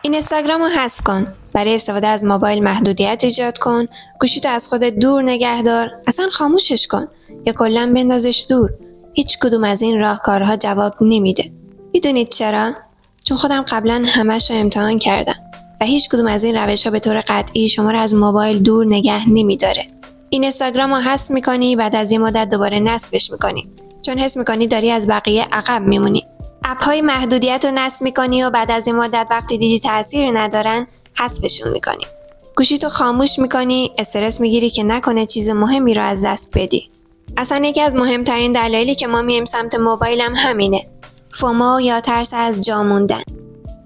اینستاگرام رو حذف کن. برای استفاده از موبایل محدودیت ایجاد کن. گوشیتو از خودت دور نگه دار. اصلا خاموشش کن یا کلاً بندازش دور. هیچ کدوم از این راهکارها جواب نمیده. میدونید چرا؟ چون خودم قبلا همش رو امتحان کردم و هیچ کدوم از این روش‌ها به طور قطعی شما رو از موبایل دور نگه نمیداره. اینستاگرام رو حذف میکنی، بعد از یه مدت دوباره نصبش میکنی چون حس میکنی داری از بقیه عقب میمونی. اپ‌های محدودیت رو نصب میکنی و بعد از این مدت وقتی دیدی تأثیر ندارن حذفشون میکنی. گوشیتو خاموش میکنی، استرس میگیری که نکنه چیز مهمی رو از دست بدی. اصلا یکی از مهمترین دلایلی که ما میایم سمت موبایل هم همینه. فومو یا ترس از جا موندن.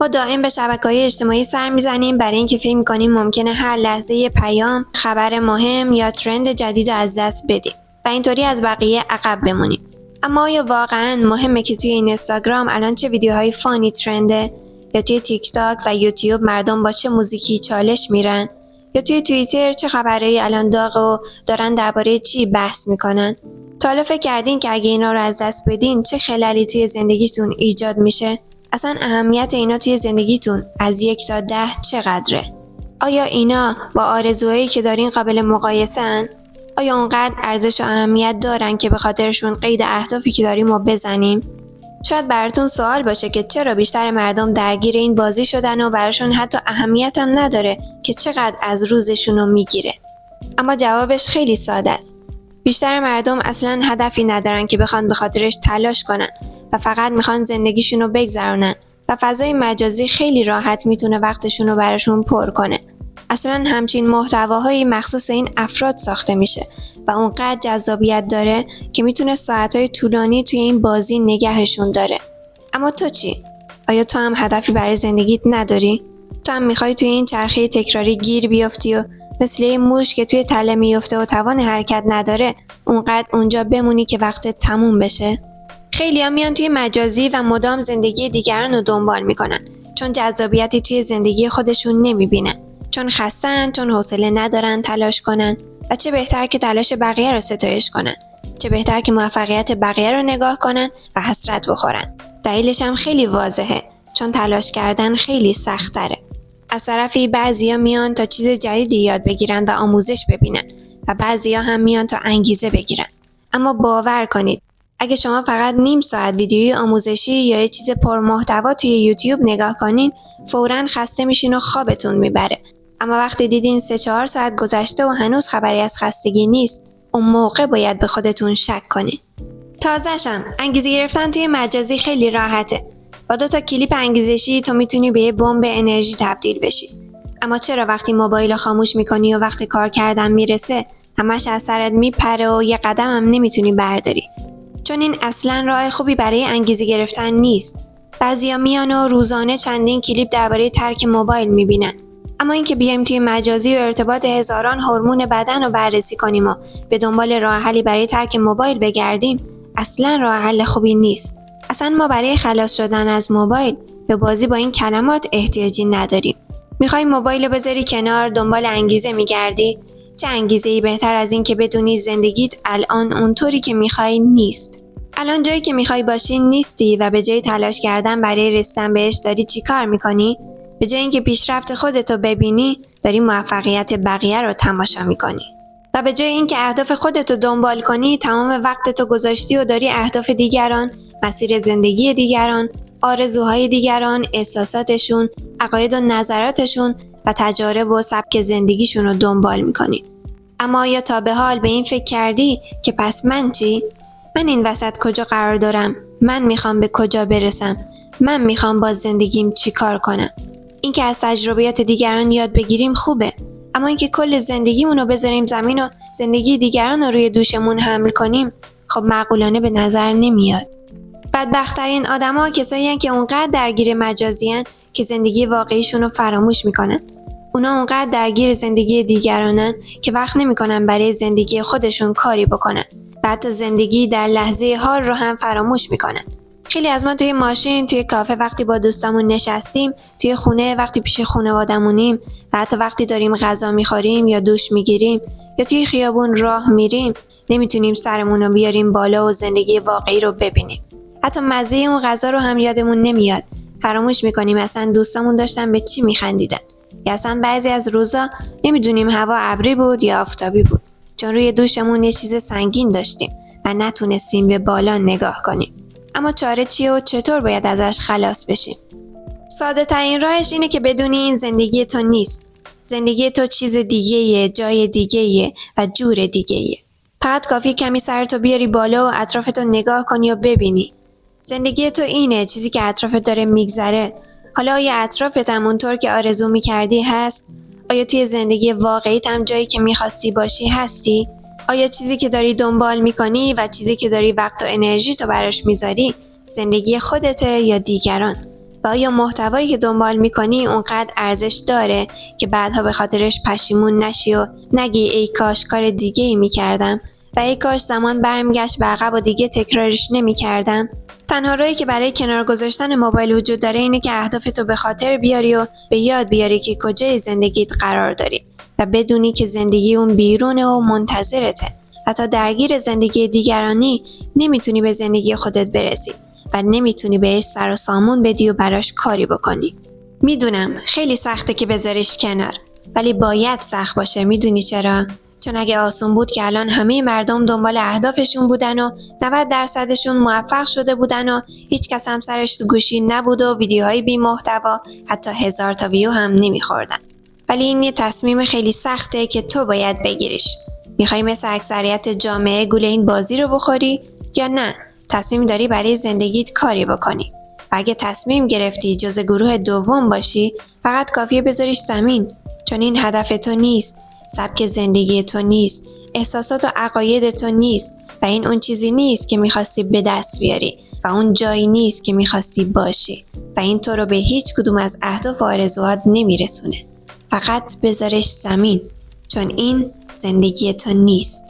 ما دائم به شبکه‌های اجتماعی سر میزنیم برای اینکه فکر می‌کنیم ممکنه هر لحظه یه پیام، خبر مهم یا ترند جدید رو از دست بدیم و اینطوری از بقیه عقب بمونیم. اما آیا واقعاً مهمه که توی اینستاگرام الان چه ویدیوهای فانی ترنده، یا توی تیک تاک و یوتیوب مردم با چه موزیکی چالش میرن، یا توی توییتر چه خبرایی الان داغه و دارن درباره چی بحث میکنن؟ تا حالا فکر کردین که اگه اینا رو از دست بدین چه خللی توی زندگیتون ایجاد میشه؟ اصلا اهمیت اینا توی زندگیتون از 1 تا 10 چقدره؟ آیا اینا با آرزوهایی که دارین قابل مقایسه ان؟ آیا اونقدر ارزش و اهمیت دارن که به خاطرشون قید اهدافی که داریم رو بزنیم؟ شاید براتون سوال باشه که چرا بیشتر مردم درگیر این بازی شدن و براشون حتی اهمیت هم نداره که چقدر از روزشون رو میگیره. اما جوابش خیلی ساده است. بیشتر مردم اصلاً هدفی ندارن که بخوان به خاطرش تلاش کنن و فقط میخوان زندگیشون رو بگذرونن و فضای مجازی خیلی راحت میتونه وقتشون رو براشون پر کنه. اصلاً همچین محتواهایی مخصوص این افراد ساخته میشه و اونقدر جذابیت داره که میتونه ساعتهای طولانی توی این بازی نگهشون داره. اما تو چی؟ آیا تو هم هدفی برای زندگیت نداری؟ تو هم میخوای توی این چرخه تکراری گیر بیافتی و مثل یه موش که توی تله میفته و توان حرکت نداره اونقدر اونجا بمونی که وقتت تموم بشه؟ خیلی‌ها میان توی مجازی و مدام زندگی دیگران رو دنبال میکنن چون جذابیتی توی زندگی خودشون نمیبینن، چون خستن، چون حوصله ندارن تلاش کنن و چه بهتر که تلاش بقیه رو ستایش کنن، چه بهتر که موفقیت بقیه رو نگاه کنن و حسرت بخورن. دلیلش هم خیلی واضحه، چون تلاش کردن خیلی سخت‌تره. از طرفی بعضیا میان تا چیز جدیدی یاد بگیرن و آموزش ببینن و بعضیا هم میان تا انگیزه بگیرن. اما باور کنید اگه شما فقط نیم ساعت ویدیوی آموزشی یا یه چیز پرمحتوا توی یوتیوب نگاه کنین فوراً خسته میشین و خوابتون میبره. اما وقتی دیدین 3-4 ساعت گذشته و هنوز خبری از خستگی نیست، اون موقع باید به خودتون شک کنین. تازه‌شم انگیزه گرفتن توی مجازی خیلی راحته. با 2 تا کلیپ انگیزشی تو میتونی به یه بمب انرژی تبدیل بشی. اما چرا وقتی موبایل رو خاموش میکنی و وقتی کار کردن میرسه همش از سرت میپره و یه قدم هم نمیتونی برداری؟ چون این اصلاً راه خوبی برای انگیزه گرفتن نیست. بعضیا میان و روزانه چندین کلیپ درباره ترک موبایل میبینن. اما اینکه بیایم توی مجازی و ارتباط هزاران هورمون بدن رو بررسی کنیم و به دنبال راه حلی برای ترک موبایل بگردیم اصلاً راه حل خوبی نیست. اصلا ما برای خلاص شدن از موبایل به بازی با این کلمات احتیاجی نداریم. میخوای موبایل رو بذاری کنار، دنبال انگیزه میگردی؟ چه انگیزه‌ای بهتر از این که بدونی زندگیت الان اونطوری که میخوای نیست. الان جایی که میخوای باشی نیستی و به جای تلاش کردن برای رسیدن بهش داری چی کار میکنی؟ به جای اینکه پیشرفت خودتو ببینی داری موفقیت بقیه رو تماشا میکنی. و به جای اینکه اهداف خودتو دنبال کنی تمام وقتتو گذاشتی و داری اهداف دیگران، مسیر زندگی دیگران، آرزوهای دیگران، احساساتشون، عقاید و نظراتشون و تجارب و سبک زندگیشون رو دنبال میکنی. اما آیا تا به حال به این فکر کردی که پس من چی؟ من این وسط کجا قرار دارم؟ من میخوام به کجا برسم؟ من میخوام با زندگیم چی کار کنم؟ اینکه از تجربیات دیگران یاد بگیریم خوبه، اما اینکه کل زندگیمون رو بذاریم زمین و زندگی دیگران رو روی دوشمون حمل کنیم خب معقولانه به نظر نمیاد. بدبخت‌ترین آدما کسایی هستن که اونقدر درگیر مجازی‌ان که زندگی واقعیشون رو فراموش میکنن. اونا اونقدر درگیر زندگی دیگرانن که وقت نمیکنن برای زندگی خودشون کاری بکنن و حتی زندگی در لحظه حال رو هم فراموش میکنن. خیلی از ما توی ماشین، توی کافه وقتی با دوستامون نشستیم، توی خونه وقتی پیش خانواده‌مونیم و حتی وقتی داریم غذا میخوریم یا دوش میگیریم یا توی خیابون راه میریم نمیتونیم سرمون رو بیاریم بالا و زندگی واقعی رو ببینیم. حتی مزه اون غذا رو هم یادمون نمیاد فراموش میکنیم اصلا دوستامون داشتن به چی میخندیدن، یا اصلا بعضی از روزا نمیدونیم هوا ابری بود یا آفتابی بود، چون روی دوشمون یه چیز سنگین داشتیم و نتونستیم به بالا نگاه کنیم. اما چاره چیه و چطور باید ازش خلاص بشیم؟ ساده ترین راهش اینه که بدونی این زندگی تو نیست. زندگی تو چیز دیگه‌ایه، جای دیگه‌ایه و جور دیگه‌ایه. فقط کافی کمی سرتو بیاری بالا و اطرافتو نگاه کنی و ببینی. زندگی تو اینه، چیزی که اطرافت داره میگذره. حالا آیا اطرافت هم اونطور که آرزو میکردی هست؟ آیا توی زندگی واقعیت هم جایی که میخواستی باشی هستی؟ آیا چیزی که داری دنبال میکنی و چیزی که داری وقت و انرژی تو براش میذاری زندگی خودته یا دیگران؟ و آیا محتوایی که دنبال میکنی اونقدر ارزش داره که بعدها به خاطرش پشیمون نشی و نگی ای کاش کار دیگه ای میکردم و ای کاش زمان برمیگشت به عقب و دیگه تکرارش نمیکردم؟ تنها راهی که برای کنار گذاشتن موبایل وجود داره اینه که اهدافتو به خاطر بیاری و به یاد بیاری که کجای زندگیت قرار داری و بدونی که زندگی اون بیرونه و منتظرته. حتی درگیر زندگی دیگرانی نمیتونی به زندگی خودت برسی و نمیتونی بهش سر و سامون بدی و براش کاری بکنی. میدونم خیلی سخته که بذاریش کنار، ولی باید سخت باشه. میدونی چرا؟ چون اگه آسون بود که الان همه مردم دنبال اهدافشون بودن و 90% موفق شده بودن و هیچ کس هم سرش تو گوشی نبود و ویدیوهای بی محتوا حتی 1000 تا ویو هم نمیخوردن. ولی این یه تصمیم خیلی سخته که تو باید بگیریش. میخوای مثل اکثریت جامعه گول این بازی رو بخوری یا نه؟ تصمیم داری برای زندگیت کاری بکنی. و اگه تصمیم گرفتی جز گروه دوم باشی، فقط کافیه بذاریش زمین، چون این هدف تو نیست، سبک زندگی تو نیست، احساسات و عقاید تو نیست و این اون چیزی نیست که میخواستی به دست بیاری و اون جایی نیست که میخواستی باشی و این تو رو به هیچ کدوم از اهداف و آرزوهات نمیرسونه. فقط بذارش زمین، چون این زندگی تو نیست.